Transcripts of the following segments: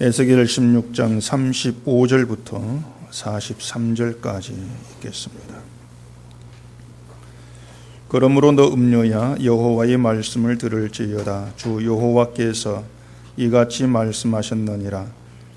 에스겔 16장 35절부터 43절까지 읽겠습니다. 그러므로 너 음녀야 여호와의 말씀을 들을지어다. 주 여호와께서 이같이 말씀하셨느니라.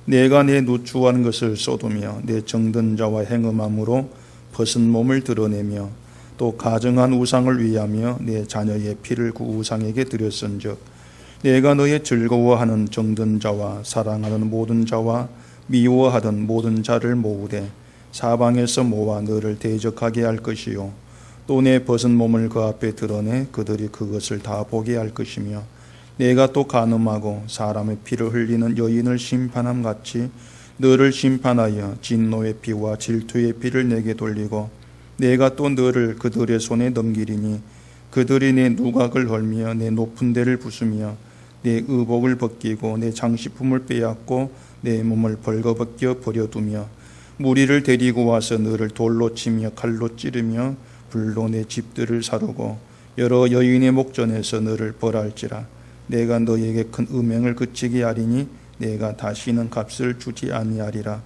내가 내 누추한 것을 쏟으며 내 정든 자와 행음함으로 벗은 몸을 드러내며 또 가증한 우상을 위하며 내 자녀의 피를 그 우상에게 드렸은즉 내가 너의 즐거워하는 정든 자와 사랑하는 모든 자와 미워하던 모든 자를 모으되 사방에서 모아 너를 대적하게 할 것이요 또 내 벗은 몸을 그 앞에 드러내 그들이 그것을 다 보게 할 것이며 내가 또 간음하고 사람의 피를 흘리는 여인을 심판함 같이 너를 심판하여 진노의 피와 질투의 피를 내게 돌리고 내가 또 너를 그들의 손에 넘기리니 그들이 내 누각을 헐며 내 높은 데를 부수며 내 의복을 벗기고 내 장식품을 빼앗고 내 몸을 벌거벗겨 버려두며 무리를 데리고 와서 너를 돌로 치며 칼로 찌르며 불로 내 집들을 사르고 여러 여인의 목전에서 너를 벌할지라. 내가 너에게 큰 음행을 그치게 하리니 내가 다시는 값을 주지 아니하리라.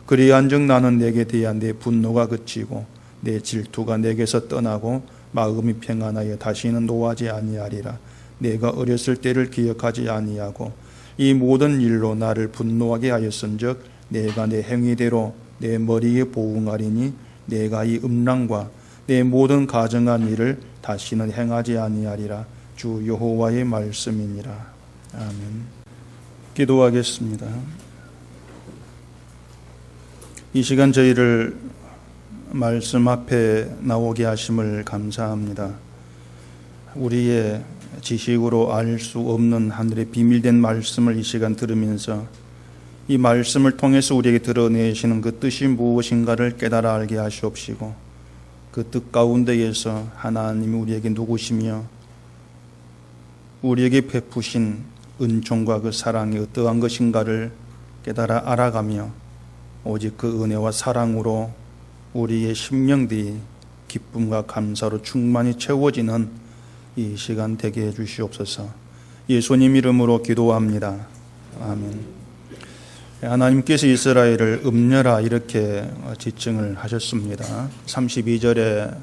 그리한즉 나는 내게 대한 내 분노가 그치고 내 질투가 내게서 떠나고 마음이 평안하여 다시는 노하지 아니하리라. 내가 어렸을 때를 기억하지 아니하고 이 모든 일로 나를 분노하게 하였은즉 내가 내 행위대로 내 머리에 보응하리니 내가 이 음란과 내 모든 가증한 일을 다시는 행하지 아니하리라. 주 여호와의 말씀이니라. 아멘. 기도하겠습니다. 이 시간 저희를 말씀 앞에 나오게 하심을 감사합니다. 우리의 지식으로 알 수 없는 하늘의 비밀된 말씀을 이 시간 들으면서 이 말씀을 통해서 우리에게 드러내시는 그 뜻이 무엇인가를 깨달아 알게 하시옵시고 그 뜻 가운데에서 하나님이 우리에게 누구시며 우리에게 베푸신 은총과 그 사랑이 어떠한 것인가를 깨달아 알아가며 오직 그 은혜와 사랑으로 우리의 심령들이 기쁨과 감사로 충만히 채워지는 이 시간 되게 해 주시옵소서. 예수님 이름으로 기도합니다. 아멘. 하나님께서 이스라엘을 음녀라 이렇게 지칭을 하셨습니다. 32절에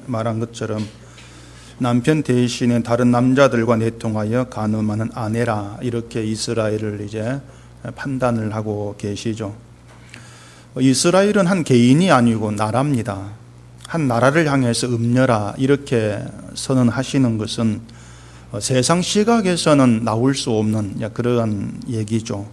말한 것처럼 남편 대신에 다른 남자들과 내통하여 간음하는 아내라 이렇게 이스라엘을 이제 판단을 하고 계시죠. 이스라엘은 한 개인이 아니고 나라입니다. 한 나라를 향해서 음녀라 이렇게 선언하시는 것은 세상 시각에서는 나올 수 없는 그러한 얘기죠.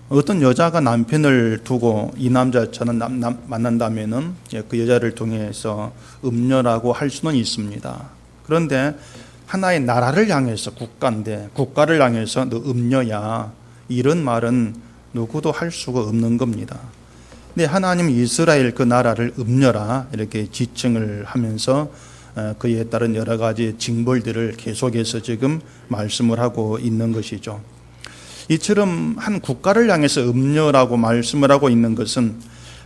어떤 여자가 남편을 두고 이 남자처럼 만난다면은 그 여자를 통해서 음녀라고 할 수는 있습니다. 그런데 하나의 나라를 향해서 국가인데 국가를 향해서 너 음녀야 이런 말은 누구도 할 수가 없는 겁니다. 근데 하나님 이스라엘 그 나라를 음녀라 이렇게 지칭을 하면서 그에 따른 여러 가지 징벌들을 계속해서 지금 말씀을 하고 있는 것이죠. 이처럼 한 국가를 향해서 음녀라고 말씀을 하고 있는 것은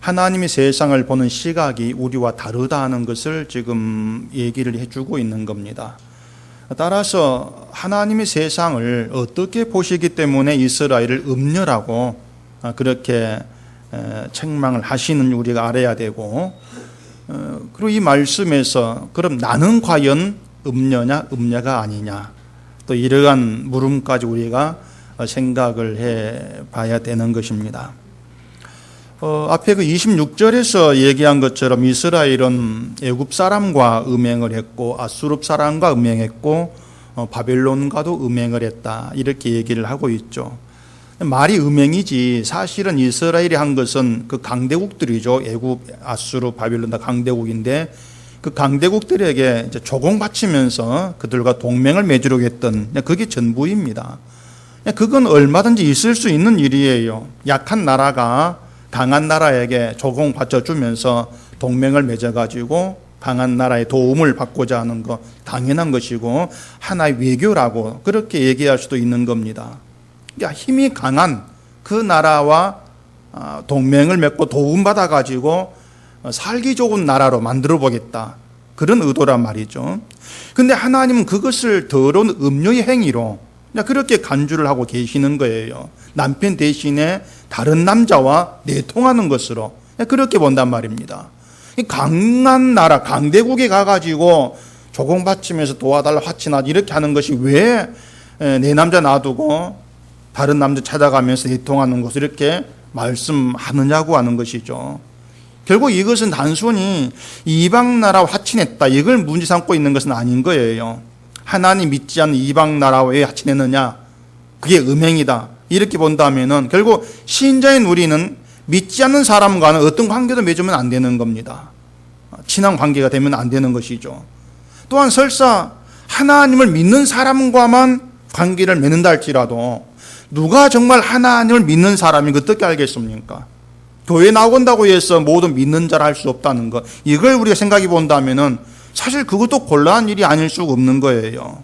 하나님이 세상을 보는 시각이 우리와 다르다는 것을 지금 얘기를 해주고 있는 겁니다. 따라서 하나님이 세상을 어떻게 보시기 때문에 이스라엘을 음녀라고 그렇게 책망을 하시는 우리가 알아야 되고, 그리고 이 말씀에서 그럼 나는 과연 음녀냐 음녀가 아니냐 또 이러한 물음까지 우리가 생각을 해 봐야 되는 것입니다. 앞에 그 26절에서 얘기한 것처럼 이스라엘은 애굽 사람과 음행을 했고 아수르 사람과 음행했고 바벨론과도 음행을 했다 이렇게 얘기를 하고 있죠. 말이 음행이지 사실은 이스라엘이 한 것은 그 강대국들이죠. 애굽, 아수르, 바벨론 다 강대국인데 그 강대국들에게 이제 조공 바치면서 그들과 동맹을 맺으려고 했던 그게 전부입니다. 그건 얼마든지 있을 수 있는 일이에요. 약한 나라가 강한 나라에게 조공 바쳐주면서 동맹을 맺어가지고 강한 나라의 도움을 받고자 하는 거 당연한 것이고 하나의 외교라고 그렇게 얘기할 수도 있는 겁니다. 그러니까 힘이 강한 그 나라와 동맹을 맺고 도움받아 가지고 살기 좋은 나라로 만들어 보겠다 그런 의도란 말이죠. 그런데 하나님은 그것을 더러운 음료의 행위로 그렇게 간주를 하고 계시는 거예요. 남편 대신에 다른 남자와 내통하는 것으로 그렇게 본단 말입니다. 강한 나라 강대국에 가가지고 조공받치면서 도와달라 화친하지 이렇게 하는 것이 왜 내 남자 놔두고 다른 남자 찾아가면서 내통하는 것을 이렇게 말씀하느냐고 하는 것이죠. 결국 이것은 단순히 이방 나라와 화친했다 이걸 문제 삼고 있는 것은 아닌 거예요. 하나님 믿지 않는 이방 나라와 왜 화친했느냐, 그게 음행이다 이렇게 본다면은 결국 신자인 우리는 믿지 않는 사람과는 어떤 관계도 맺으면 안 되는 겁니다. 친한 관계가 되면 안 되는 것이죠. 또한 설사 하나님을 믿는 사람과만 관계를 맺는다 할지라도 누가 정말 하나님을 믿는 사람인가 어떻게 알겠습니까? 교회 나온다고 해서 모든 믿는 자를 할 수 없다는 것, 이걸 우리가 생각해 본다면은 사실 그것도 곤란한 일이 아닐 수가 없는 거예요.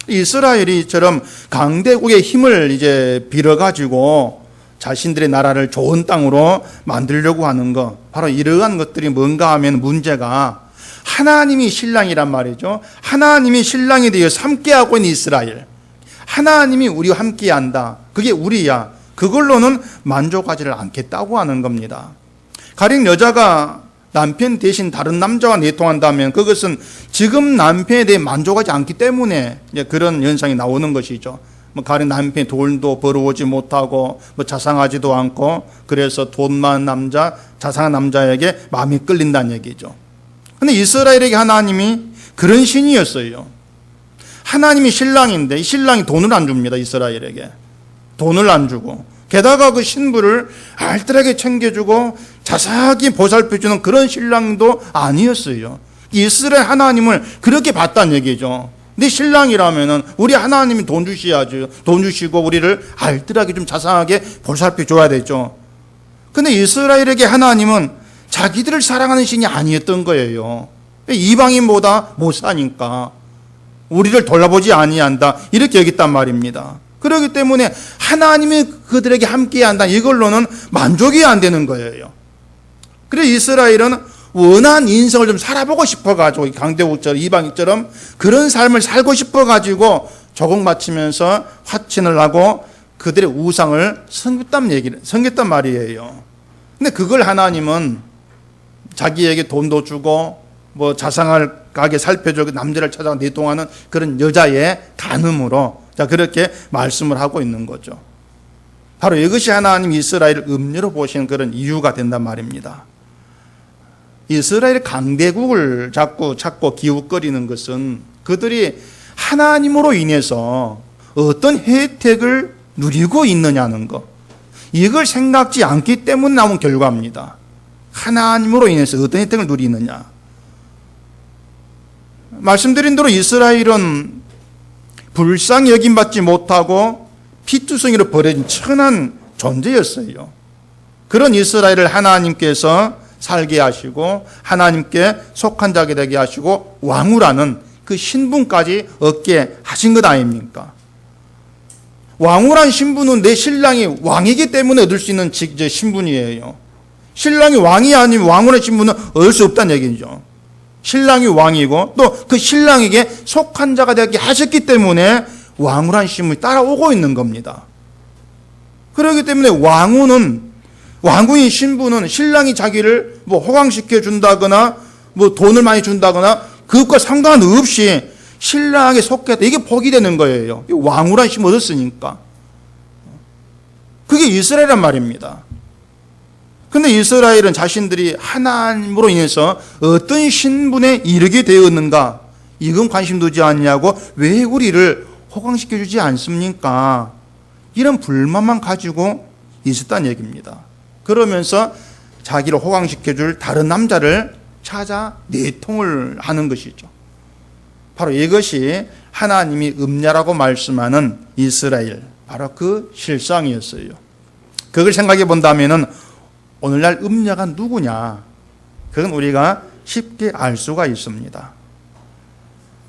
이스라엘이처럼 강대국의 힘을 이제 빌어가지고 자신들의 나라를 좋은 땅으로 만들려고 하는 것, 바로 이러한 것들이 뭔가 하면 문제가 하나님이 신랑이란 말이죠. 하나님이 신랑에 대해서 함께하고 있는 이스라엘, 하나님이 우리와 함께한다, 그게 우리야, 그걸로는 만족하지를 않겠다고 하는 겁니다. 가령 여자가 남편 대신 다른 남자와 내통한다면 그것은 지금 남편에 대해 만족하지 않기 때문에 그런 현상이 나오는 것이죠. 가령 남편이 돈도 벌어오지 못하고 자상하지도 않고 그래서 돈 많은 남자, 자상한 남자에게 마음이 끌린다는 얘기죠. 그런데 이스라엘에게 하나님이 그런 신이었어요. 하나님이 신랑인데 이 신랑이 돈을 안 줍니다. 이스라엘에게 돈을 안 주고, 게다가 그 신부를 알뜰하게 챙겨주고 자세하게 보살펴주는 그런 신랑도 아니었어요. 이스라엘 하나님을 그렇게 봤다는 얘기죠. 네 신랑이라면은 우리 하나님이 돈 주셔야죠. 돈 주시고 우리를 알뜰하게 좀 자상하게 보살펴줘야 되죠. 근데 이스라엘에게 하나님은 자기들을 사랑하는 신이 아니었던 거예요. 이방인보다 못 사니까 우리를 돌아보지 아니한다 이렇게 여겼단 말입니다. 그렇기 때문에 하나님이 그들에게 함께한다 이걸로는 만족이 안 되는 거예요. 그래서 이스라엘은 원한 인생을 좀 살아보고 싶어가지고 강대국처럼 이방인처럼 그런 삶을 살고 싶어가지고 조공 바치면서 화친을 하고 그들의 우상을 섬겼단 말이에요. 근데 그걸 하나님은 자기에게 돈도 주고 자상하게 살펴주고 남자를 찾아가 내통하는 그런 여자의 간음으로 그렇게 말씀을 하고 있는 거죠. 바로 이것이 하나님 이스라엘을 음녀로 보시는 그런 이유가 된단 말입니다. 이스라엘 강대국을 자꾸 찾고 기웃거리는 것은 그들이 하나님으로 인해서 어떤 혜택을 누리고 있느냐는 것, 이걸 생각지 않기 때문에 나온 결과입니다. 하나님으로 인해서 어떤 혜택을 누리느냐. 말씀드린 대로 이스라엘은 불쌍히 여김받지 못하고 피투성이로 버려진 천한 존재였어요. 그런 이스라엘을 하나님께서 살게 하시고 하나님께 속한 자게 되게 하시고 왕후라는 그 신분까지 얻게 하신 것 아닙니까? 왕후란 신분은 내 신랑이 왕이기 때문에 얻을 수 있는 신분이에요. 신랑이 왕이 아니면 왕후의 신분은 얻을 수 없다는 얘기죠. 신랑이 왕이고 또 그 신랑에게 속한 자가 되게 하셨기 때문에 왕후란 신분이 따라오고 있는 겁니다. 그렇기 때문에 왕후인 신분은 신랑이 자기를 호강시켜 준다거나 돈을 많이 준다거나 그것과 상관없이 신랑에게 속했다, 이게 복이 되는 거예요. 왕후란 신분 얻었으니까. 그게 이스라엘이란 말입니다. 근데 이스라엘은 자신들이 하나님으로 인해서 어떤 신분에 이르게 되었는가, 이건 관심 두지 않냐고, 왜 우리를 호강시켜주지 않습니까? 이런 불만만 가지고 있었다는 얘기입니다. 그러면서 자기를 호강시켜줄 다른 남자를 찾아 내통을 하는 것이죠. 바로 이것이 하나님이 음녀라고 말씀하는 이스라엘, 바로 그 실상이었어요. 그걸 생각해 본다면은 오늘날 음녀가 누구냐? 그건 우리가 쉽게 알 수가 있습니다.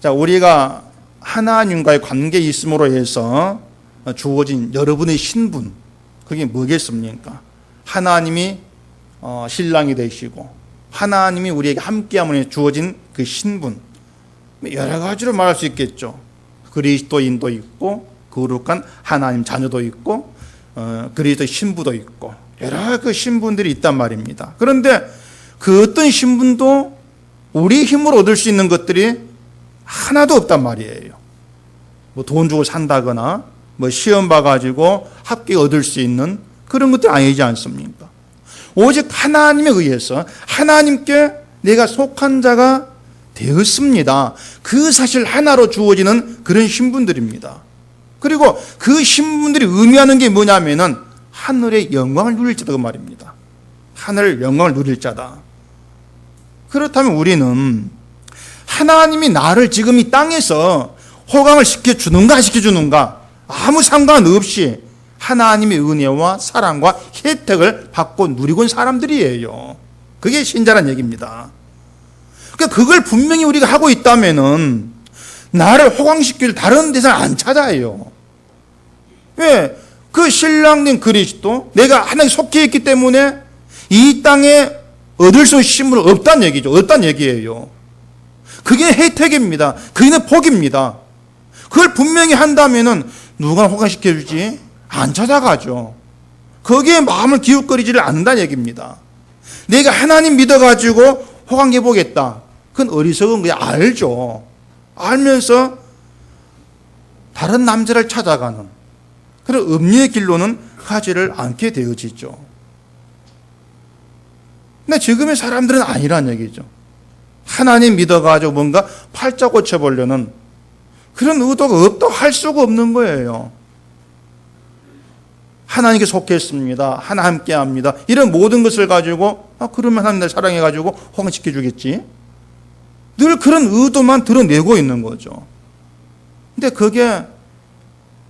자, 우리가 하나님과의 관계에 있음으로 해서 주어진 여러분의 신분, 그게 뭐겠습니까? 하나님이 신랑이 되시고 하나님이 우리에게 함께함으로 주어진 그 신분, 여러 가지로 말할 수 있겠죠. 그리스도인도 있고 거룩한 하나님 자녀도 있고 그리스도 신부도 있고 여러 그 신분들이 있단 말입니다. 그런데 그 어떤 신분도 우리 힘으로 얻을 수 있는 것들이 하나도 없단 말이에요. 뭐 돈 주고 산다거나 뭐 시험 봐가지고 합격 얻을 수 있는 그런 것들이 아니지 않습니까? 오직 하나님에 의해서 하나님께 내가 속한 자가 되었습니다. 그 사실 하나로 주어지는 그런 신분들입니다. 그리고 그 신분들이 의미하는 게 뭐냐면은 하늘의 영광을 누릴 자다 그 말입니다. 하늘 영광을 누릴 자다. 그렇다면 우리는 하나님이 나를 지금 이 땅에서 호강을 시켜주는가 안 시켜주는가 아무 상관없이 하나님의 은혜와 사랑과 혜택을 받고 누리고 있는 사람들이에요. 그게 신자란 얘기입니다. 그러니까 그걸 분명히 우리가 하고 있다면은 나를 호강시킬 다른 데서 안 찾아요. 왜? 그 신랑님 그리스도 내가 하나님께 속해 있기 때문에 이 땅에 얻을 수 있는 신분은 없다는 얘기죠. 없다는 얘기예요. 그게 혜택입니다. 그게 복입니다. 그걸 분명히 한다면은 누가 호강시켜주지? 안 찾아가죠. 거기에 마음을 기웃거리지를 않는다는 얘기입니다. 내가 하나님 믿어가지고 호강해보겠다. 그건 어리석은 거야. 알죠. 알면서 다른 남자를 찾아가는 그런 음리의 길로는 가지를 않게 되어지죠. 근데 지금의 사람들은 아니란 얘기죠. 하나님 믿어가지고 뭔가 팔자 고쳐보려는 그런 의도가 없다고 할 수가 없는 거예요. 하나님께 속했습니다. 하나 함께 합니다. 이런 모든 것을 가지고 그러면 하나님 날 사랑해가지고 호강시켜주겠지. 늘 그런 의도만 드러내고 있는 거죠. 근데 그게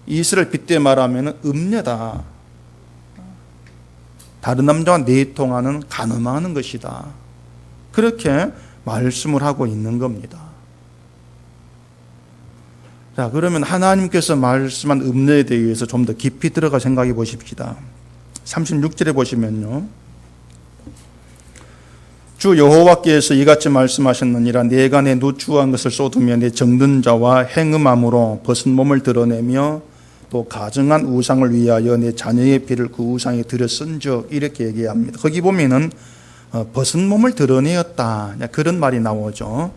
이스라엘 빗대 말하면 음녀다. 다른 남자와 내통하는 간음하는 것이다. 그렇게 말씀을 하고 있는 겁니다. 자, 그러면 하나님께서 말씀한 음녀에 대해서 좀 더 깊이 들어가 생각해 보십시다. 36절에 보시면요. 주 여호와께서 이같이 말씀하셨느니라. 내가 내 누추한 것을 쏟으며 내 정든 자와 행음함으로 벗은 몸을 드러내며 또 가증한 우상을 위하여 내 자녀의 피를 그 우상에 들여 쓴적 이렇게 얘기합니다. 거기 보면은 벗은 몸을 드러내었다 그런 말이 나오죠.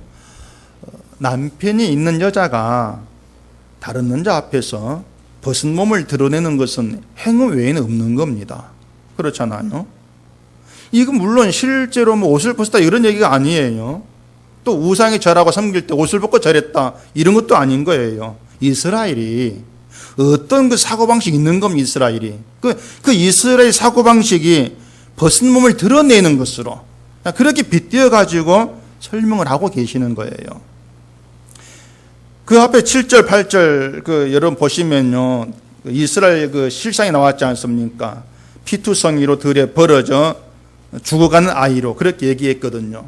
남편이 있는 여자가 다른 남자 앞에서 벗은 몸을 드러내는 것은 행음 외에는 없는 겁니다. 그렇잖아요. 이건 물론 실제로 뭐 옷을 벗었다 이런 얘기가 아니에요. 또 우상에 절하고 섬길 때 옷을 벗고 절했다 이런 것도 아닌 거예요. 이스라엘이 어떤 그 사고방식이 있는 겁니다. 이스라엘이. 그 이스라엘 사고방식이 벗은 몸을 드러내는 것으로 그렇게 빗대어 가지고 설명을 하고 계시는 거예요. 그 앞에 7절, 8절 여러분 보시면요. 이스라엘 그 실상이 나왔지 않습니까? 피투성이로 들에 벌어져 죽어가는 아이로 그렇게 얘기했거든요.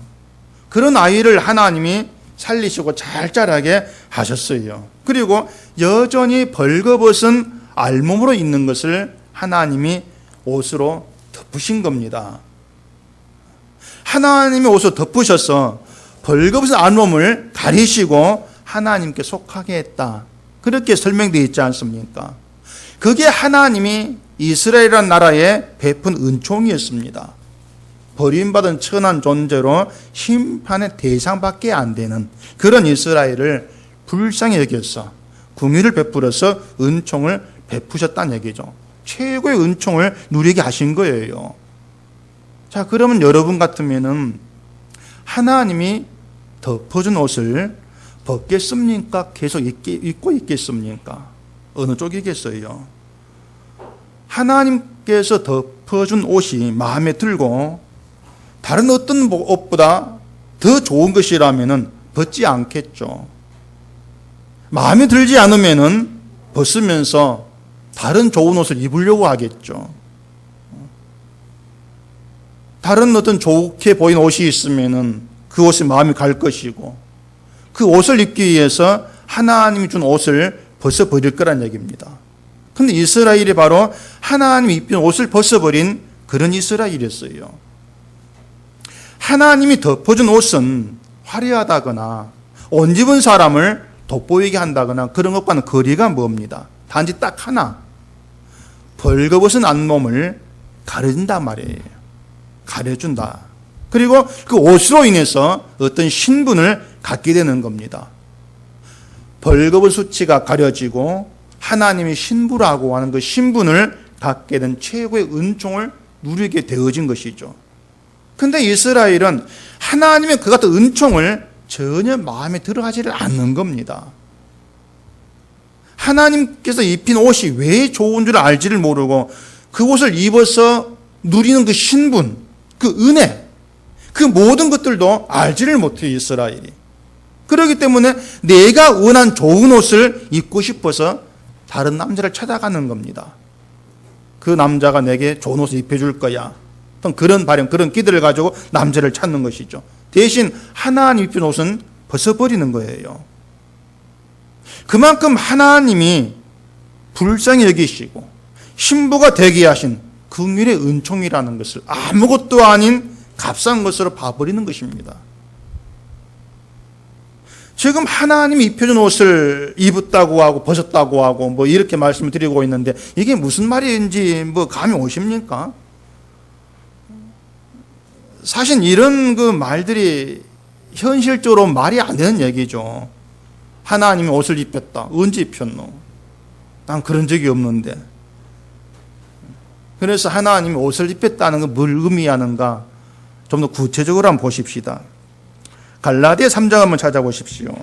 그런 아이를 하나님이 살리시고 잘 자라게 하셨어요. 그리고 여전히 벌거벗은 알몸으로 있는 것을 하나님이 옷으로 덮으신 겁니다. 하나님의 옷을 덮으셔서 벌거벗은 알몸을 가리시고 하나님께 속하게 했다. 그렇게 설명되어 있지 않습니까? 그게 하나님이 이스라엘이라는 나라에 베푼 은총이었습니다. 버림받은 천한 존재로 심판의 대상밖에 안 되는 그런 이스라엘을 불쌍히 여겨서 긍휼을 베풀어서 은총을 베푸셨다는 얘기죠. 최고의 은총을 누리게 하신 거예요. 자, 그러면 여러분 같으면은 하나님이 덮어준 옷을 벗겠습니까? 계속 입고 있겠습니까? 어느 쪽이겠어요? 하나님께서 덮어준 옷이 마음에 들고 다른 어떤 옷보다 더 좋은 것이라면 벗지 않겠죠. 마음에 들지 않으면 벗으면서 다른 좋은 옷을 입으려고 하겠죠. 다른 어떤 좋게 보이는 옷이 있으면 그 옷에 마음이 갈 것이고 그 옷을 입기 위해서 하나님이 준 옷을 벗어버릴 거란 얘기입니다. 그런데 이스라엘이 바로 하나님이 입힌 옷을 벗어버린 그런 이스라엘이었어요. 하나님이 덮어준 옷은 화려하다거나 옷 입은 사람을 돋보이게 한다거나 그런 것과는 거리가 멉니다. 단지 딱 하나, 벌거벗은 안몸을 가려준단 말이에요. 가려준다. 그리고 그 옷으로 인해서 어떤 신분을 갖게 되는 겁니다. 벌거벗은 수치가 가려지고 하나님의 신부라고 하는 그 신분을 갖게 된 최고의 은총을 누리게 되어진 것이죠. 근데 이스라엘은 하나님의 그 같은 은총을 전혀 마음에 들어하지를 않는 겁니다. 하나님께서 입힌 옷이 왜 좋은 줄 알지를 모르고 그 옷을 입어서 누리는 그 신분, 그 은혜, 그 모든 것들도 알지를 못해요, 이스라엘이. 그렇기 때문에 내가 원한 좋은 옷을 입고 싶어서 다른 남자를 찾아가는 겁니다. 그 남자가 내게 좋은 옷을 입혀줄 거야. 그런 바람, 그런 기대를 가지고 남자를 찾는 것이죠. 대신 하나님 입힌 옷은 벗어버리는 거예요. 그만큼 하나님이 불쌍히 여기시고 신부가 되게 하신 긍휼의 은총이라는 것을 아무것도 아닌 값싼 것으로 봐버리는 것입니다. 지금 하나님이 입혀준 옷을 입었다고 하고 벗었다고 하고 뭐 이렇게 말씀을 드리고 있는데 이게 무슨 말인지 뭐 감이 오십니까? 사실 이런 그 말들이 현실적으로 말이 안 되는 얘기죠. 하나님이 옷을 입혔다. 언제 입혔노? 난 그런 적이 없는데. 그래서 하나님이 옷을 입혔다는 건 뭘 의미하는가? 좀 더 구체적으로 한번 보십시다. 갈라디아 3장 한번 찾아보십시오.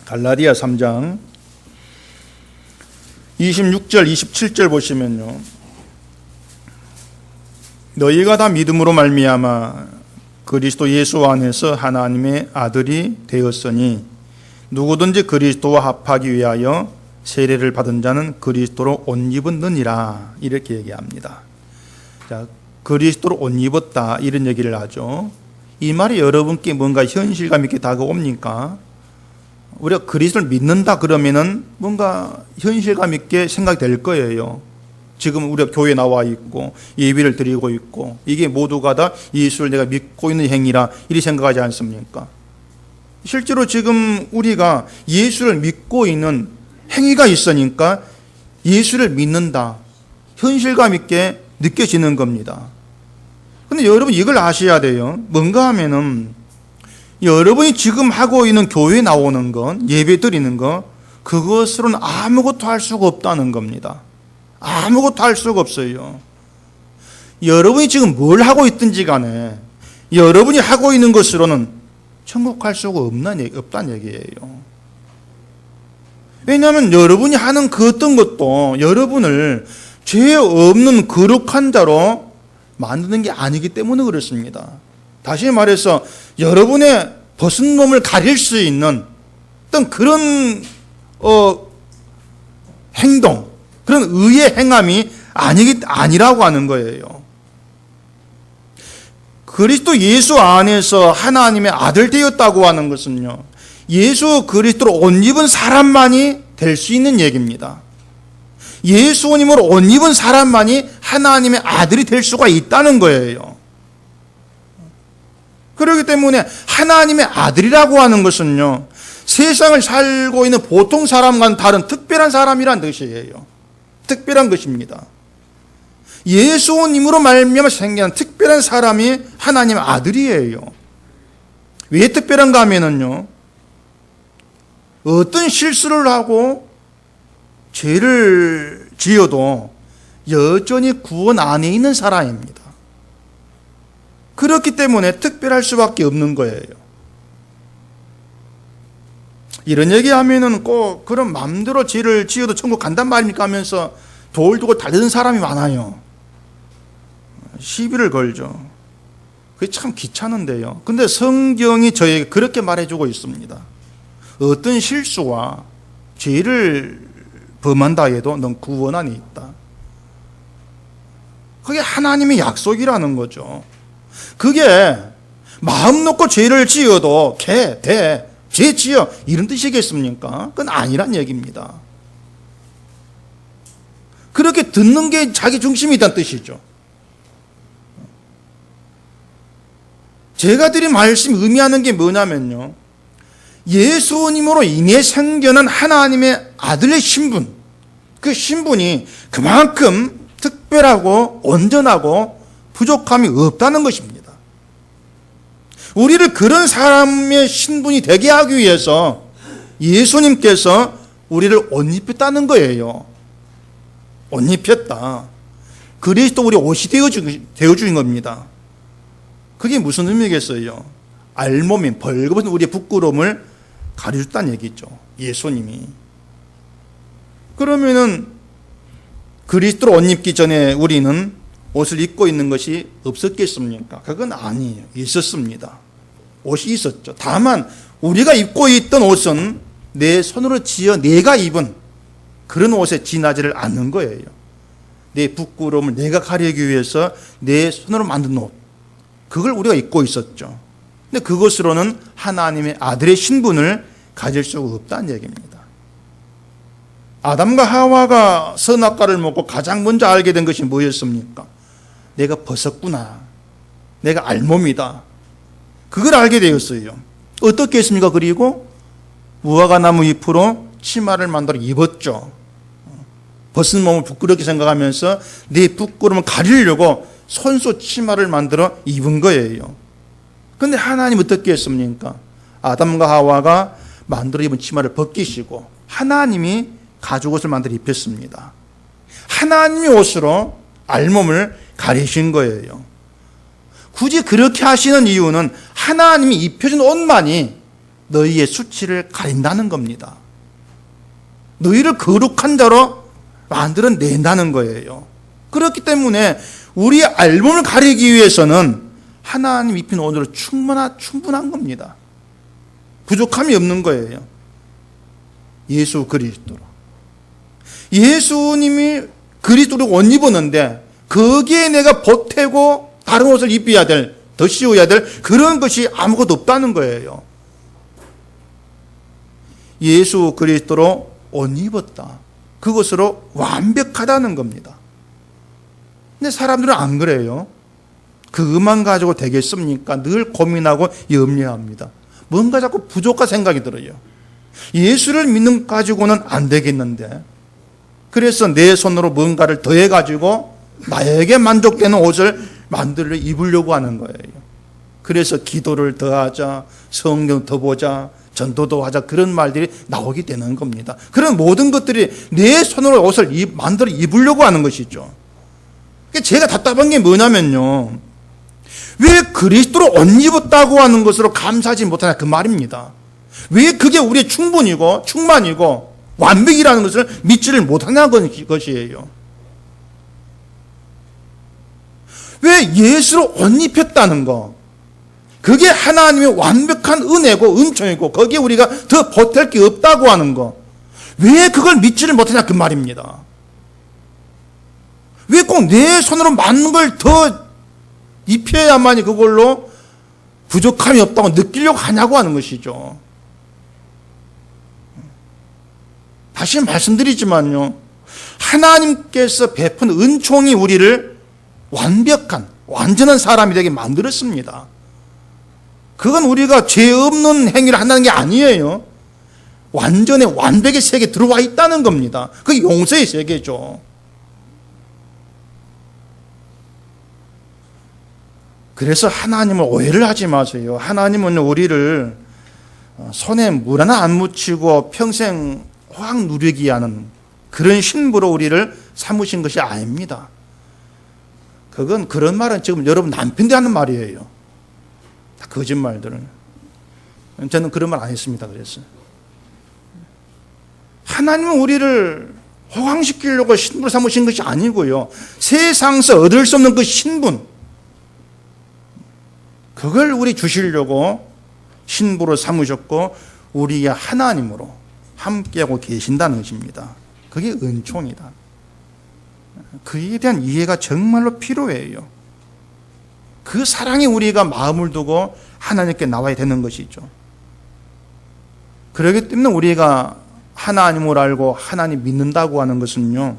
갈라디아 3장 26절 27절 보시면요, 너희가 다 믿음으로 말미암아 그리스도 예수 안에서 하나님의 아들이 되었으니 누구든지 그리스도와 합하기 위하여 세례를 받은 자는 그리스도로 옷 입었느니라, 이렇게 얘기합니다. 자, 그리스도로 옷 입었다, 이런 얘기를 하죠. 이 말이 여러분께 뭔가 현실감 있게 다가옵니까? 우리가 그리스도를 믿는다 그러면은 뭔가 현실감 있게 생각될 거예요. 지금 우리가 교회에 나와 있고 예배를 드리고 있고 이게 모두가 다 예수를 내가 믿고 있는 행위라, 이리 생각하지 않습니까? 실제로 지금 우리가 예수를 믿고 있는 행위가 있으니까 예수를 믿는다, 현실감 있게 느껴지는 겁니다. 근데 여러분 이걸 아셔야 돼요. 뭔가 하면은 여러분이 지금 하고 있는 교회에 나오는 건, 예배 드리는 것, 그것으로는 아무것도 할 수가 없다는 겁니다. 아무것도 할 수가 없어요. 여러분이 지금 뭘 하고 있든지 간에 여러분이 하고 있는 것으로는 천국 갈 수가 없다는 얘기예요. 왜냐하면 여러분이 하는 그 어떤 것도 여러분을 죄 없는 거룩한 자로 만드는 게 아니기 때문에 그렇습니다. 다시 말해서 여러분의 벗은 몸을 가릴 수 있는 어떤 그런 행동, 그런 의의 행함이 아니라고 하는 거예요. 그리스도 예수 안에서 하나님의 아들 되었다고 하는 것은요, 예수 그리스도로 옷 입은 사람만이 될 수 있는 얘기입니다. 예수님으로 옷 입은 사람만이 하나님의 아들이 될 수가 있다는 거예요. 그렇기 때문에 하나님의 아들이라고 하는 것은요, 세상을 살고 있는 보통 사람과는 다른 특별한 사람이란 뜻이에요. 특별한 것입니다. 예수님으로 말미암아 생겨난 특별한 사람이 하나님의 아들이에요. 왜 특별한가 하면은요, 어떤 실수를 하고 죄를 지어도 여전히 구원 안에 있는 사람입니다. 그렇기 때문에 특별할 수밖에 없는 거예요. 이런 얘기하면은 꼭 그런 마음대로 죄를 지어도 천국 간단 말입니까 하면서 돌 두고 달리는 사람이 많아요. 시비를 걸죠. 그게 참 귀찮은데요. 근데 성경이 저에게 그렇게 말해주고 있습니다. 어떤 실수와 죄를 범한다 해도 넌 구원 안에 있다. 그게 하나님의 약속이라는 거죠. 그게 마음 놓고 죄를 지어도 죄 지어, 이런 뜻이겠습니까? 그건 아니란 얘기입니다. 그렇게 듣는 게 자기 중심이 있다는 뜻이죠. 제가 드린 말씀이 의미하는 게 뭐냐면요, 예수님으로 인해 생겨난 하나님의 아들의 신분, 그 신분이 그만큼 특별하고 온전하고 부족함이 없다는 것입니다. 우리를 그런 사람의 신분이 되게 하기 위해서 예수님께서 우리를 옷 입혔다는 거예요. 옷 입혔다. 그리스도 우리 옷이 되어주신 겁니다. 그게 무슨 의미겠어요? 알몸인 벌거벗은 우리의 부끄러움을 가려줬다는 얘기죠. 예수님이. 그러면은 그리스도로 옷 입기 전에 우리는 옷을 입고 있는 것이 없었겠습니까? 그건 아니에요. 있었습니다. 옷이 있었죠. 다만 우리가 입고 있던 옷은 내 손으로 지어 내가 입은 그런 옷에 지나지를 않는 거예요. 내 부끄러움을 내가 가리기 위해서 내 손으로 만든 옷, 그걸 우리가 입고 있었죠. 근데 그것으로는 하나님의 아들의 신분을 가질 수가 없다는 얘기입니다. 아담과 하와가 선악과를 먹고 가장 먼저 알게 된 것이 뭐였습니까? 내가 벗었구나. 내가 알몸이다. 그걸 알게 되었어요. 어떻게 했습니까? 그리고 무화과나무 잎으로 치마를 만들어 입었죠. 벗은 몸을 부끄럽게 생각하면서 내 부끄러움을 가리려고 손수 치마를 만들어 입은 거예요. 그런데 하나님 어떻게 했습니까? 아담과 하와가 만들어 입은 치마를 벗기시고 하나님이 가죽옷을 만들어 입혔습니다. 하나님의 옷으로 알몸을 가리신 거예요. 굳이 그렇게 하시는 이유는 하나님이 입혀준 옷만이 너희의 수치를 가린다는 겁니다. 너희를 거룩한 자로 만들어낸다는 거예요. 그렇기 때문에 우리의 알몸을 가리기 위해서는 하나님 입힌 옷으로 충분한 겁니다. 부족함이 없는 거예요. 예수 그리스도로. 예수님이 그리스도로 옷 입었는데 거기에 내가 보태고 다른 옷을 입어야 될, 더 씌워야 될 그런 것이 아무것도 없다는 거예요. 예수 그리스도로 옷 입었다. 그것으로 완벽하다는 겁니다. 근데 사람들은 안 그래요. 그것만 가지고 되겠습니까? 늘 고민하고 염려합니다. 뭔가 자꾸 부족한 생각이 들어요. 예수를 믿는 것 가지고는 안 되겠는데, 그래서 내 손으로 뭔가를 더해가지고 나에게 만족되는 옷을 만들어 입으려고 하는 거예요. 그래서 기도를 더하자, 성경 더 보자, 전도도 하자, 그런 말들이 나오게 되는 겁니다. 그런 모든 것들이 내 손으로 옷을 만들어 입으려고 하는 것이죠. 제가 답답한 게 뭐냐면요, 왜 그리스도로 옷 입었다고 하는 것으로 감사하지 못하냐, 그 말입니다. 왜 그게 우리의 충분이고 충만이고 완벽이라는 것을 믿지를 못하냐는 것이에요. 왜 예수로 옷 입혔다는 거, 그게 하나님의 완벽한 은혜고 은총이고 거기에 우리가 더 보탤 게 없다고 하는 거, 왜 그걸 믿지를 못하냐, 그 말입니다. 왜 꼭 내 손으로 만든 걸 더 입혀야만이 그걸로 부족함이 없다고 느끼려고 하냐고 하는 것이죠. 다시 말씀드리지만요, 하나님께서 베푼 은총이 우리를 완벽한, 완전한 사람이 되게 만들었습니다. 그건 우리가 죄 없는 행위를 한다는 게 아니에요. 완전의 완벽의 세계에 들어와 있다는 겁니다. 그게 용서의 세계죠. 그래서 하나님을 오해를 하지 마세요. 하나님은 우리를 손에 물 하나 안 묻히고 평생 확 누리게 하는 그런 신부로 우리를 삼으신 것이 아닙니다. 그건, 그런 말은 지금 여러분 남편들 하는 말이에요. 다 거짓말들은. 저는 그런 말 안 했습니다. 그래서 하나님은 우리를 호강시키려고 신부로 삼으신 것이 아니고요, 세상에서 얻을 수 없는 그 신분, 그걸 우리 주시려고 신부로 삼으셨고 우리의 하나님으로 함께하고 계신다는 것입니다. 그게 은총이다. 그에 대한 이해가 정말로 필요해요. 그 사랑에 우리가 마음을 두고 하나님께 나와야 되는 것이죠. 그렇기 때문에 우리가 하나님을 알고 하나님 믿는다고 하는 것은요,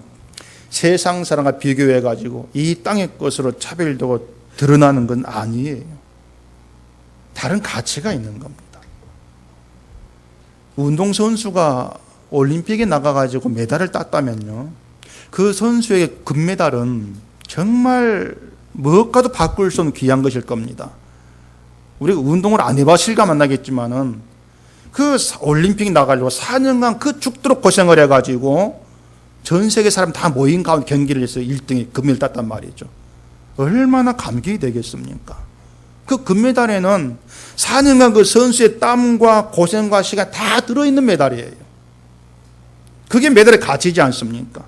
세상 사람과 비교해가지고 이 땅의 것으로 차별되고 드러나는 건 아니에요. 다른 가치가 있는 겁니다. 운동선수가 올림픽에 나가가지고 메달을 땄다면요, 그 선수의 금메달은 정말 무엇과도 바꿀 수 없는 귀한 것일 겁니다. 우리가 운동을 안 해봐 실감 안 나겠지만은 그 올림픽 나가려고 4년간 그 죽도록 고생을 해가지고 전 세계 사람 다 모인 가운데 경기를 해서 1등에 금메달 땄단 말이죠. 얼마나 감격이 되겠습니까? 그 금메달에는 4년간 그 선수의 땀과 고생과 시간 다 들어있는 메달이에요. 그게 메달의 가치지 않습니까?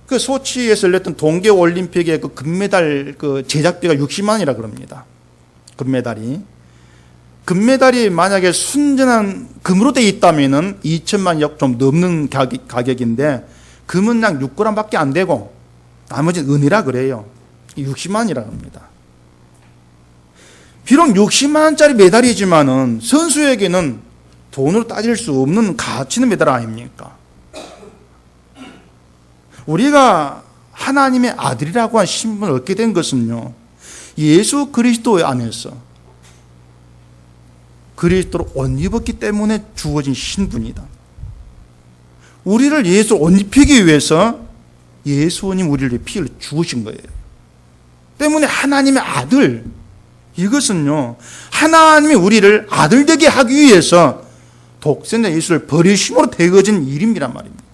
그 소치에서 열렸던 동계올림픽의 그 금메달 그 제작비가 60만 원이라 그럽니다. 금메달이 만약에 순전한 금으로 되어 있다면은 2천만 원 좀 넘는 가격인데 금은 약 6g밖에 안 되고 나머지는 은이라 그래요. 60만 원이라 합니다. 비록 60만 원짜리 메달이지만은 선수에게는 돈으로 따질 수 없는 가치 있는 메달 아닙니까? 우리가 하나님의 아들이라고 한 신분을 얻게 된 것은요, 예수 그리스도 안에서 그리스도로 옷 입었기 때문에 주어진 신분이다. 우리를 예수로 옷 입히기 위해서 예수님 우리를 위해 피를 주으신 거예요. 때문에 하나님의 아들, 이것은요, 하나님이 우리를 아들 되게 하기 위해서 독생자 예수를 버리심으로 되어진 일임이란 말입니다.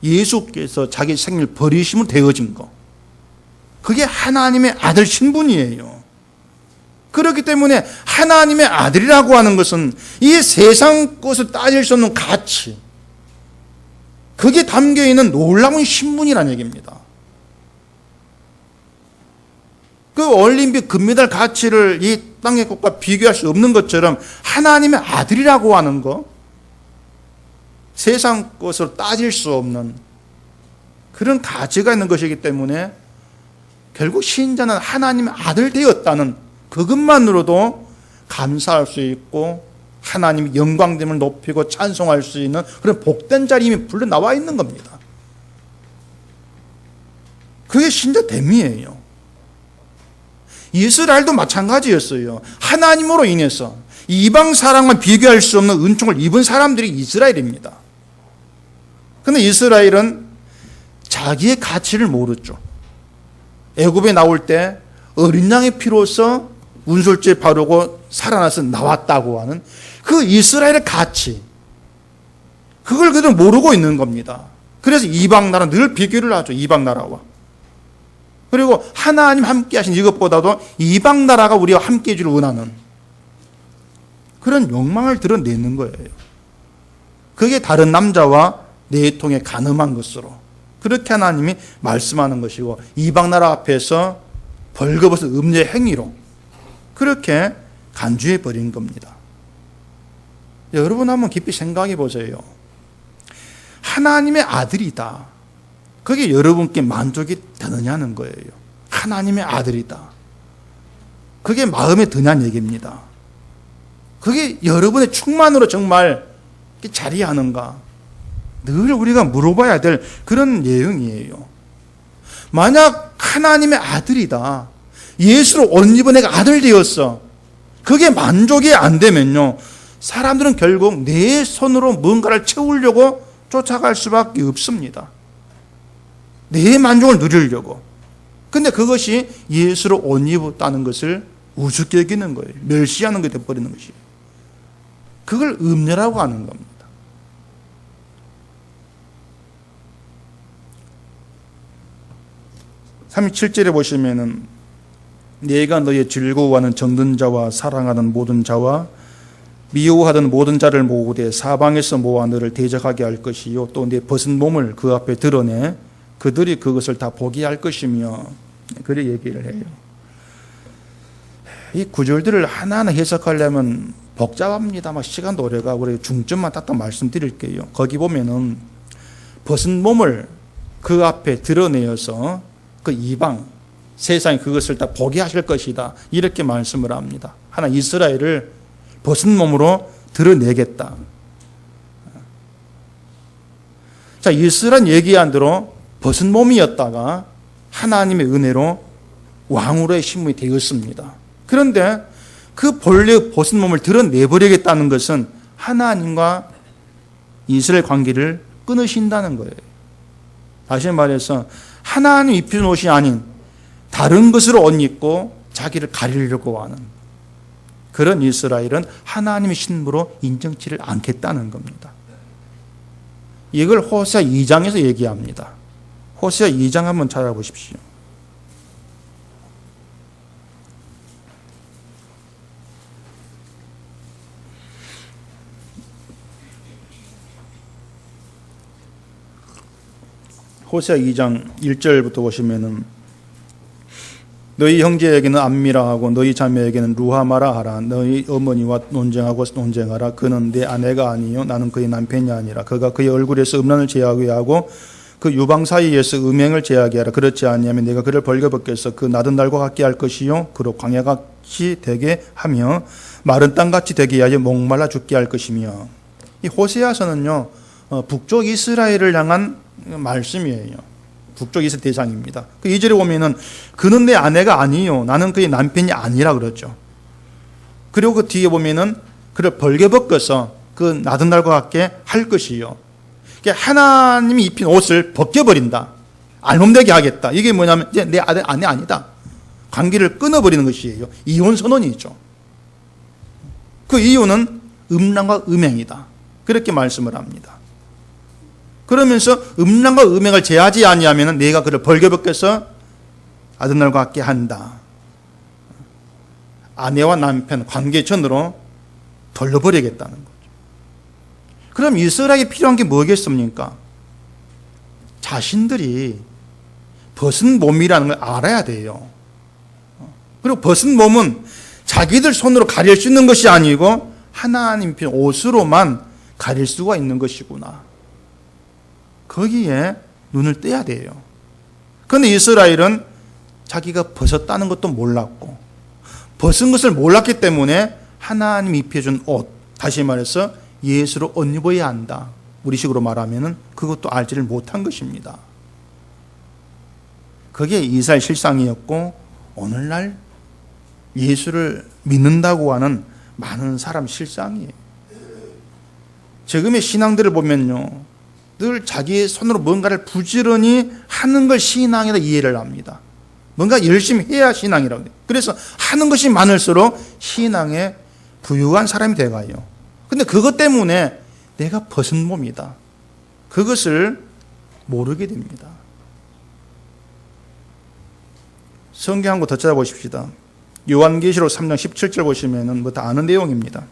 예수께서 자기 생명을 버리심으로 되어진 거, 그게 하나님의 아들 신분이에요. 그렇기 때문에 하나님의 아들이라고 하는 것은 이 세상 것을 따질 수 없는 가치, 그게 담겨있는 놀라운 신분이라는 얘기입니다. 그 올림픽 금메달 가치를 이 땅의 것과 비교할 수 없는 것처럼 하나님의 아들이라고 하는 것, 세상 것으로 따질 수 없는 그런 가치가 있는 것이기 때문에 결국 신자는 하나님의 아들 되었다는 그것만으로도 감사할 수 있고 하나님의 영광됨을 높이고 찬송할 수 있는 그런 복된 자리 이미 불러 나와 있는 겁니다. 그게 신자됨이에요. 이스라엘도 마찬가지였어요. 하나님으로 인해서 이방 사람과 비교할 수 없는 은총을 입은 사람들이 이스라엘입니다. 그런데 이스라엘은 자기의 가치를 모르죠. 애굽에 나올 때 어린 양의 피로서 운솔죄 바르고 살아나서 나왔다고 하는 그 이스라엘의 가치, 그걸 그대로 모르고 있는 겁니다. 그래서 이방 나라 늘 비교를 하죠. 이방 나라와. 그리고 하나님 함께 하신 이것보다도 이방 나라가 우리와 함께 해주를 원하는 그런 욕망을 드러내는 거예요. 그게 다른 남자와 내통에 간음한 것으로 그렇게 하나님이 말씀하는 것이고, 이방 나라 앞에서 벌거벗은 음녀의 행위로 그렇게 간주해 버린 겁니다. 여러분 한번 깊이 생각해 보세요. 하나님의 아들이다, 그게 여러분께 만족이 되느냐는 거예요. 하나님의 아들이다, 그게 마음에 드냐는 얘기입니다. 그게 여러분의 충만으로 정말 자리하는가, 늘 우리가 물어봐야 될 그런 내용이에요. 만약 하나님의 아들이다, 예수로 옷 입은 애가 아들 되었어, 그게 만족이 안 되면요, 사람들은 결국 내 손으로 뭔가를 채우려고 쫓아갈 수밖에 없습니다. 내 만족을 누리려고. 근데 그것이 예수로 옷 입었다는 것을 우습게 여기는 거예요. 멸시하는 게 되어버리는 것이에요. 그걸 음녀라고 하는 겁니다. (37절에) 보시면은 내가 너의 즐거워하는 정든 자와 사랑하는 모든 자와 미워하던 모든 자를 모으되 사방에서 모아 너를 대적하게 할 것이요 또 내 벗은 몸을 그 앞에 드러내 그들이 그것을 다 보게 할 것이며, 그래 얘기를 해요. 이 구절들을 하나하나 해석하려면 복잡합니다. 막 시간도 오래가고 그래 중점만 딱딱 말씀드릴게요. 거기 보면은 벗은 몸을 그 앞에 드러내어서 그 이방 세상이 그것을 다 보게 하실 것이다, 이렇게 말씀을 합니다. 하나 이스라엘을 벗은 몸으로 드러내겠다. 자, 이스라엘 얘기한 대로 벗은 몸이었다가 하나님의 은혜로 왕으로의 신분이 되었습니다. 그런데 그 본래 벗은 몸을 드러내버리겠다는 것은 하나님과 이스라엘 관계를 끊으신다는 거예요. 다시 말해서 하나님 입힌 옷이 아닌 다른 것으로 옷 입고 자기를 가리려고 하는 그런 이스라엘은 하나님의 신부로 인정치를 않겠다는 겁니다. 이걸 호세아 2장에서 얘기합니다. 호세아 2장 한번 찾아보십시오. 호세아 2장 1절부터 보시면은 너희 형제에게는 암미라 하고 너희 자매에게는 루하마라 하라. 너희 어머니와 논쟁하라. 그는 내 아내가 아니요 나는 그의 남편이 아니라 그가 그의 얼굴에서 음란을 제하게 하고 그 유방 사이에서 음행을 제하게 하라. 그렇지 아니하면 내가 그를 벌거벗겨서 그 낮은 달과 같게 할 것이요 그로 광야같이 되게 하며 마른 땅같이 되게 하여 목말라 죽게 할 것이며. 이 호세아서는요 북쪽 이스라엘을 향한 말씀이에요. 북쪽 이스라엘 대상입니다. 그 2절에 보면은 그는 내 아내가 아니요 나는 그의 남편이 아니라 그러죠. 그리고 그 뒤에 보면은 그를 벌게벗겨서 그 낮은 날과 같게 할 것이요. 하나님이 입힌 옷을 벗겨버린다. 알몸되게 하겠다. 이게 뭐냐면 이제 내 아내 아니다. 관계를 끊어버리는 것이에요. 이혼 선언이죠. 그 이유는 음란과 음행이다. 그렇게 말씀을 합니다. 그러면서 음란과 음행을 제하지 아니하면 내가 그를 벌게벗겨서 아들날과 같게 한다. 아내와 남편 관계천으로 돌려버리겠다는 거죠. 그럼 이스라엘에 필요한 게 뭐겠습니까? 자신들이 벗은 몸이라는 걸 알아야 돼요. 그리고 벗은 몸은 자기들 손으로 가릴 수 있는 것이 아니고 하나님 편 옷으로만 가릴 수가 있는 것이구나. 거기에 눈을 떼야 돼요. 그런데 이스라엘은 자기가 벗었다는 것도 몰랐고 벗은 것을 몰랐기 때문에 하나님이 입혀준 옷, 다시 말해서 예수로 옷 입어야 한다. 우리식으로 말하면 그것도 알지를 못한 것입니다. 그게 이스라엘 실상이었고 오늘날 예수를 믿는다고 하는 많은 사람 실상이에요. 지금의 신앙들을 보면요 늘 자기의 손으로 뭔가를 부지런히 하는 걸 신앙이라 이해를 합니다. 뭔가 열심히 해야 신앙이라고 해요. 그래서 하는 것이 많을수록 신앙에 부유한 사람이 돼가요. 근데 그것 때문에 내가 벗은 몸이다. 그것을 모르게 됩니다. 성경 한 권 더 찾아보십시다. 요한계시록 3장 17절 보시면 뭐 다 아는 내용입니다.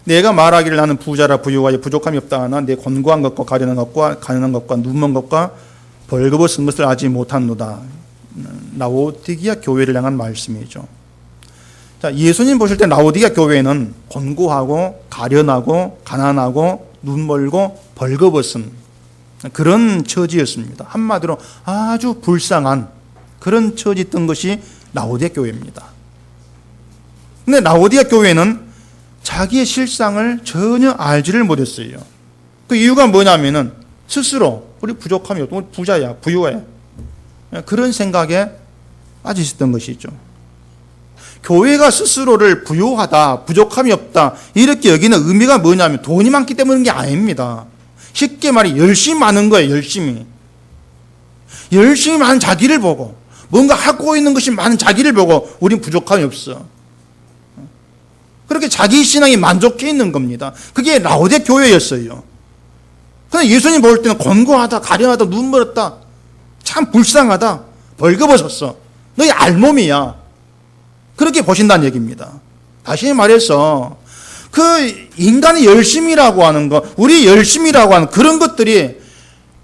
내가 말하기를 나는 부자라 부유하여 부족함이 없다 하나 내 곤고한 것과 가련한 것과 가난한 것과 눈먼 것과 벌거벗은 것을 알지 못하노다. 라오디게아 교회를 향한 말씀이죠. 자, 예수님 보실 때 라오디게아 교회는 곤고하고 가련하고 가난하고 눈멀고 벌거벗은 그런 처지였습니다. 한마디로 아주 불쌍한 그런 처지 있던 것이 라오디게아 교회입니다. 근데 라오디게아 교회는 자기의 실상을 전혀 알지를 못했어요. 그 이유가 뭐냐면은 스스로 우리 부족함이 없고 우리 부자야, 부유해. 그런 생각에 빠져 있었던 것이죠. 교회가 스스로를 부유하다, 부족함이 없다 이렇게 여기는 의미가 뭐냐면 돈이 많기 때문인 게 아닙니다. 쉽게 말해 열심히 많은 거예요. 열심히 많은 자기를 보고 뭔가 하고 있는 것이 많은 자기를 보고 우린 부족함이 없어. 그렇게 자기 신앙이 만족해 있는 겁니다. 그게 라오디게아 교회였어요. 그런데 예수님 볼 때는 곤고하다, 가련하다, 눈멀었다, 참 불쌍하다, 벌거벗었어. 너희 알몸이야. 그렇게 보신다는 얘기입니다. 다시 말해서 그 인간의 열심이라고 하는 것, 우리 열심이라고 하는 그런 것들이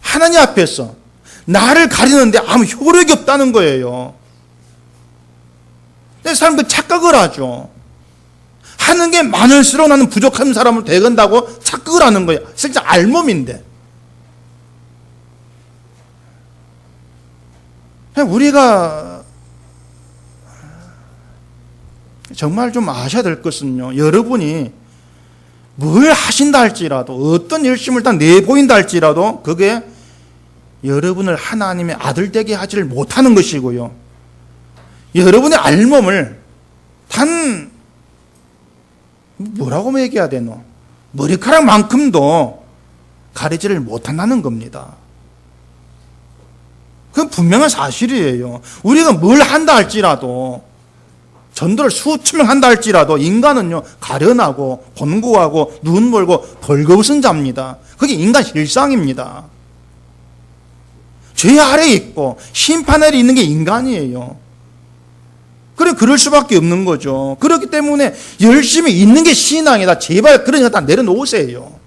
하나님 앞에서 나를 가리는데 아무 효력이 없다는 거예요. 사람들 착각을 하죠. 하는 게 많을수록 나는 부족한 사람을 되건다고 착각을 하는 거예요. 진짜 알몸인데. 우리가 정말 좀 아셔야 될 것은요. 여러분이 뭘 하신다 할지라도 어떤 열심을 다 내보인다 할지라도 그게 여러분을 하나님의 아들 되게 하지를 못하는 것이고요. 여러분의 알몸을 단 뭐라고 얘기해야 되노? 머리카락만큼도 가리지를 못한다는 겁니다. 그건 분명한 사실이에요. 우리가 뭘 한다 할지라도, 전도를 수천 명 한다 할지라도 인간은요, 가련하고 곤고하고 눈 멀고 벌거벗은 자입니다. 그게 인간 실상입니다. 죄 아래에 있고 심판 아래에 있는 게 인간이에요. 그래, 그럴 수밖에 없는 거죠. 그렇기 때문에 열심히 있는 게 신앙이다. 제발 그런 거 다 내려놓으세요.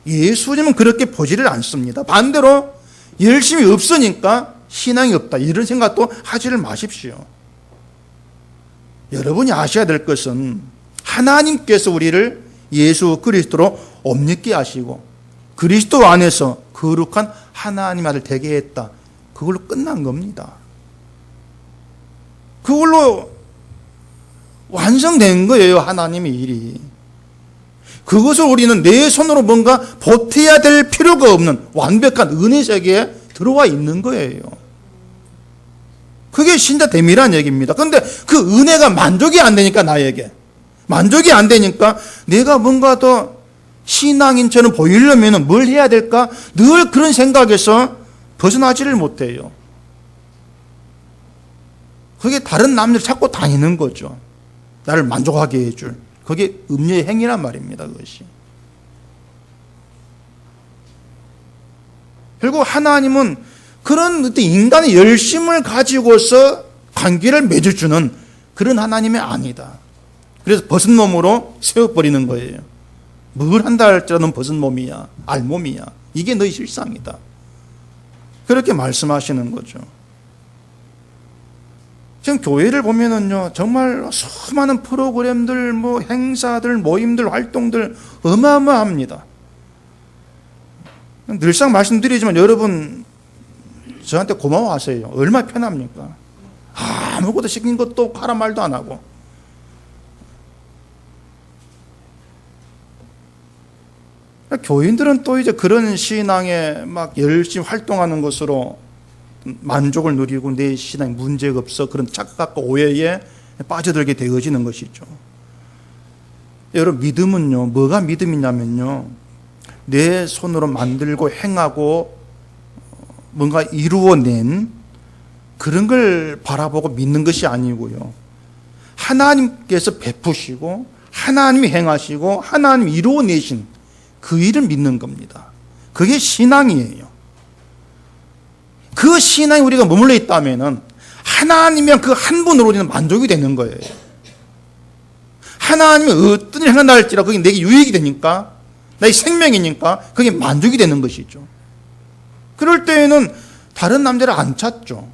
예수님은 그렇게 보지를 않습니다. 반대로 열심히 없으니까 신앙이 없다, 이런 생각도 하지를 마십시오. 여러분이 아셔야 될 것은 하나님께서 우리를 예수 그리스도로 옷입게 하시고 그리스도 안에서 거룩한 하나님 아들 되게 했다. 그걸로 끝난 겁니다. 그걸로 완성된 거예요, 하나님의 일이. 그것을 우리는 내 손으로 뭔가 보태야 될 필요가 없는 완벽한 은혜 세계에 들어와 있는 거예요. 그게 신자 됨이란 얘기입니다. 그런데 그 은혜가 만족이 안 되니까, 나에게 만족이 안 되니까 내가 뭔가 더 신앙인처럼 보이려면 뭘 해야 될까? 늘 그런 생각에서 벗어나지를 못해요. 그게 다른 남자를 찾고 다니는 거죠. 나를 만족하게 해줄. 그게 음녀의 행위란 말입니다, 그것이. 결국 하나님은 그런 어떤 인간의 열심을 가지고서 관계를 맺어주는 그런 하나님이 아니다. 그래서 벗은 몸으로 세워버리는 거예요. 뭘 한다 할지라도 벗은 몸이야, 알몸이야. 이게 너희 실상이다. 그렇게 말씀하시는 거죠. 지금 교회를 보면은요, 정말 수많은 프로그램들, 행사들, 모임들, 활동들 어마어마합니다. 늘상 말씀드리지만 여러분 저한테 고마워하세요. 얼마나 편합니까? 아무것도 시킨 것도 하란 말도 안 하고. 교인들은 또 이제 그런 신앙에 막 열심히 활동하는 것으로 만족을 누리고 내 신앙에 문제가 없어, 그런 착각과 오해에 빠져들게 되어지는 것이죠. 여러분, 믿음은요, 뭐가 믿음이냐면요, 내 손으로 만들고 행하고 뭔가 이루어낸 그런 걸 바라보고 믿는 것이 아니고요, 하나님께서 베푸시고 하나님이 행하시고 하나님이 이루어내신 그 일을 믿는 겁니다. 그게 신앙이에요. 그 신앙이 우리가 머물러 있다면 하나님이랑 그 한 분으로 우리는 만족이 되는 거예요. 하나님이 어떤 일을 행한다 할지라도 그게 내게 유익이 되니까, 나의 생명이니까 그게 만족이 되는 것이죠. 그럴 때에는 다른 남자를 안 찾죠.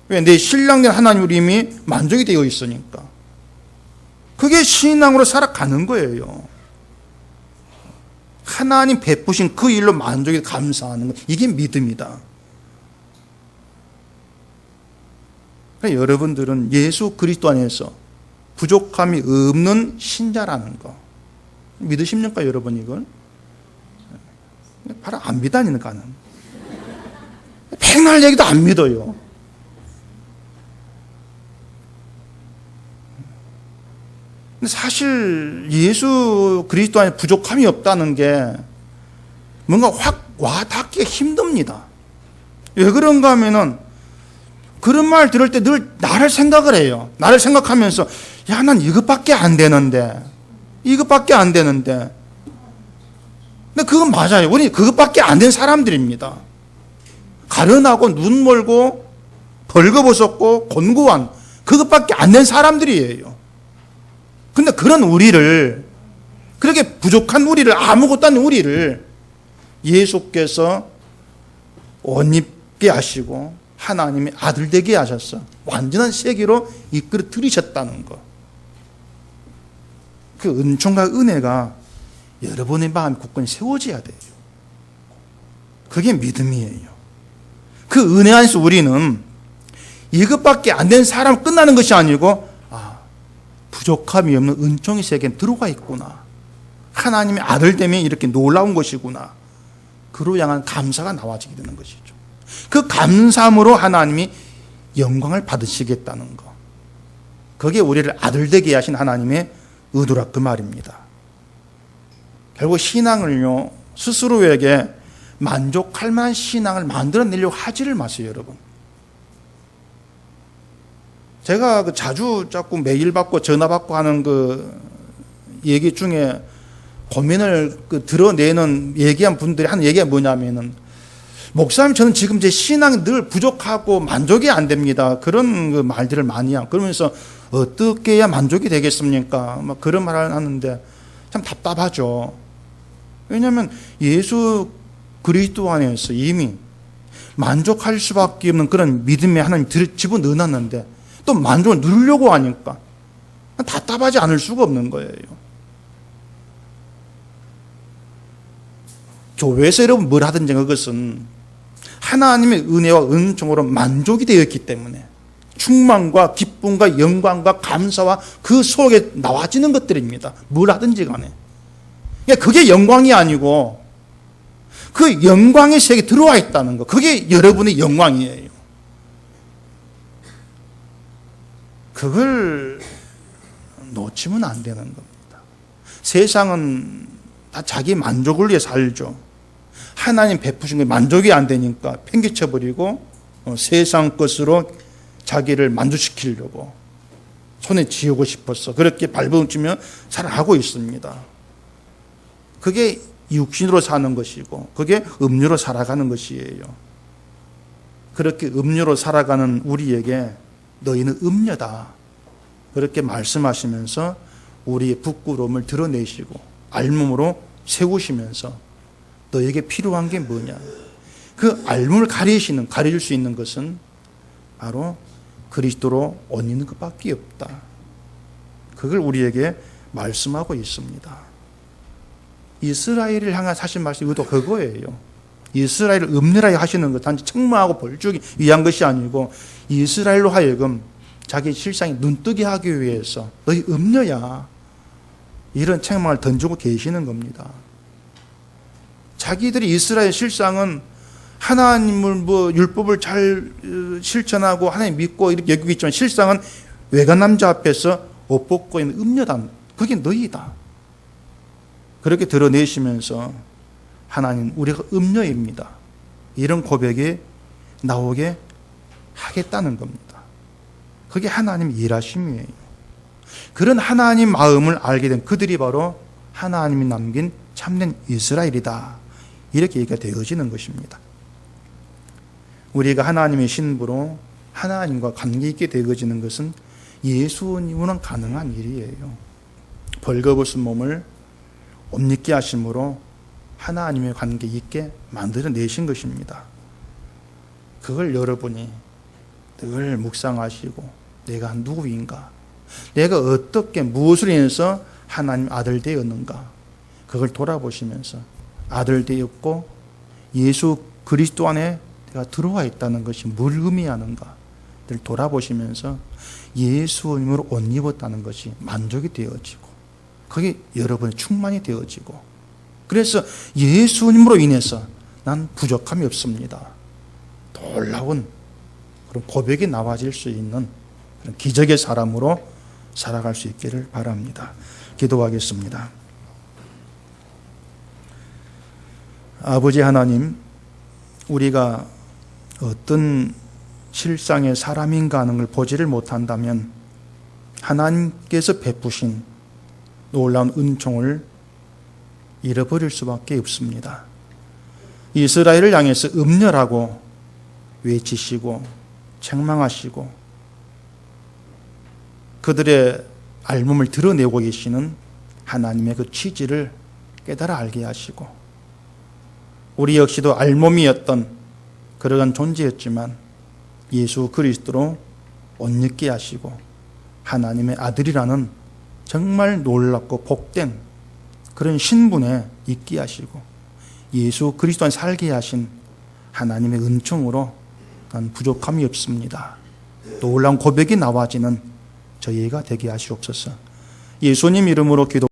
왜? 내 신랑된 하나님 우림이 만족이 되어 있으니까. 그게 신앙으로 살아가는 거예요. 하나님 베푸신 그 일로 만족이 감사하는 것, 이게 믿음이다. 그러니까 여러분들은 예수 그리스도 안에서 부족함이 없는 신자라는 거 믿으십니까, 여러분? 이걸 바로 안 믿다니까는. 백날 얘기도 안 믿어요. 근데 사실 예수 그리스도 안에 부족함이 없다는 게 뭔가 확 와닿기 힘듭니다. 왜 그런가 하면은 그런 말 들을 때 늘 나를 생각을 해요. 나를 생각하면서, 야, 난 이것밖에 안 되는데. 근데 그건 맞아요. 우리 그것밖에 안 된 사람들입니다. 가련하고 눈 멀고 벌거벗었고 곤고한 그것밖에 안 된 사람들이에요. 근데 그런 우리를, 그렇게 부족한 우리를, 아무것도 아닌 우리를 예수께서 옷 입게 하시고 하나님의 아들 되게 하셨어. 완전한 세계로 이끌어 들이셨다는 것. 그 은총과 은혜가 여러분의 마음에 굳건히 세워져야 돼요. 그게 믿음이에요. 그 은혜 안에서 우리는 이것밖에 안 된 사람 끝나는 것이 아니고, 부족함이 없는 은총의 세계에 들어가 있구나. 하나님의 아들 되면 이렇게 놀라운 것이구나. 그로 향한 감사가 나와지게 되는 것이죠. 그 감사함으로 하나님이 영광을 받으시겠다는 것. 그게 우리를 아들 되게 하신 하나님의 의도라 그 말입니다. 결국 신앙을요, 스스로에게 만족할 만한 신앙을 만들어내려고 하지를 마세요, 여러분. 제가 자주 자꾸 메일 받고 전화 받고 하는 그 얘기 중에 고민을 드러내는 얘기한 분들이 하는 얘기가 뭐냐면은, 목사님, 저는 지금 제 신앙이 늘 부족하고 만족이 안 됩니다. 그런 그 말들을 많이 하고, 그러면서 어떻게 해야 만족이 되겠습니까? 막 그런 말을 하는데 참 답답하죠. 왜냐하면 예수 그리스도 안에서 이미 만족할 수밖에 없는 그런 믿음에 하나님 집어넣어놨는데 또 만족을 누리려고 하니까 답답하지 않을 수가 없는 거예요. 교회에서 여러분 뭘 하든지 그것은 하나님의 은혜와 은총으로 만족이 되었기 때문에 충만과 기쁨과 영광과 감사와 그 속에 나와지는 것들입니다. 뭘 하든지 간에. 그게 영광이 아니고 그 영광의 세계에 들어와 있다는 것. 그게 여러분의 영광이에요. 그걸 놓치면 안 되는 겁니다. 세상은 다 자기 만족을 위해 살죠. 하나님 베푸신 게 만족이 안 되니까 팽개쳐버리고 세상 것으로 자기를 만족시키려고 손에 쥐우고 싶어서 그렇게 발버둥치며 살아가고 있습니다. 그게 육신으로 사는 것이고 그게 음료로 살아가는 것이에요. 그렇게 음료로 살아가는 우리에게 너희는 음료다, 그렇게 말씀하시면서 우리의 부끄러움을 드러내시고 알몸으로 세우시면서 너에게 필요한 게 뭐냐, 그 알몸을 가려줄 수 있는 것은 바로 그리스도로 옷 입는 것밖에 없다. 그걸 우리에게 말씀하고 있습니다. 이스라엘을 향한 하신 말씀이 또 그거예요. 이스라엘을 음녀라 하시는 것 단지 책망하고 벌주기 위한 것이 아니고 이스라엘로 하여금 자기 실상이 눈뜨게 하기 위해서 너희 음녀야, 이런 책망을 던지고 계시는 겁니다. 자기들이 이스라엘 실상은 하나님을 율법을 잘 실천하고 하나님 믿고 이렇게 여기고 있지만 실상은 외간 남자 앞에서 옷 벗고 있는 음녀다. 그게 너희다. 그렇게 드러내시면서 하나님, 우리가 음녀입니다, 이런 고백이 나오게 하겠다는 겁니다. 그게 하나님 일하심이에요. 그런 하나님 마음을 알게 된 그들이 바로 하나님이 남긴 참된 이스라엘이다, 이렇게 얘기가 되어지는 것입니다. 우리가 하나님의 신부로 하나님과 관계 있게 되어지는 것은 예수님으로는 가능한 일이에요. 벌거벗은 몸을 옷 입게 하심으로 하나님의 관계 있게 만들어내신 것입니다. 그걸 여러분이 늘 묵상하시고 내가 누구인가, 내가 어떻게 무엇을 인해서 하나님 아들 되었는가, 그걸 돌아보시면서 아들 되었고 예수 그리스도 안에 내가 들어와 있다는 것이 뭘 의미하는가 늘 돌아보시면서 예수님으로 옷 입었다는 것이 만족이 되어지고 그게 여러분의 충만이 되어지고, 그래서 예수님으로 인해서 난 부족함이 없습니다, 놀라운 그런 고백이 나와질 수 있는 그런 기적의 사람으로 살아갈 수 있기를 바랍니다. 기도하겠습니다. 아버지 하나님, 우리가 어떤 실상의 사람인가 하는 걸 보지를 못한다면 하나님께서 베푸신 놀라운 은총을 잃어버릴 수밖에 없습니다. 이스라엘을 향해서 음녀라고 외치시고 책망하시고 그들의 알몸을 드러내고 계시는 하나님의 그 취지를 깨달아 알게 하시고, 우리 역시도 알몸이었던 그러한 존재였지만 예수 그리스도로 옷 입게 하시고 하나님의 아들이라는 정말 놀랍고 복된 그런 신분에 있게 하시고 예수 그리스도 안에 살게 하신 하나님의 은총으로 난 부족함이 없습니다, 놀라운 고백이 나와지는 저희가 되게 하시옵소서. 예수님 이름으로 기도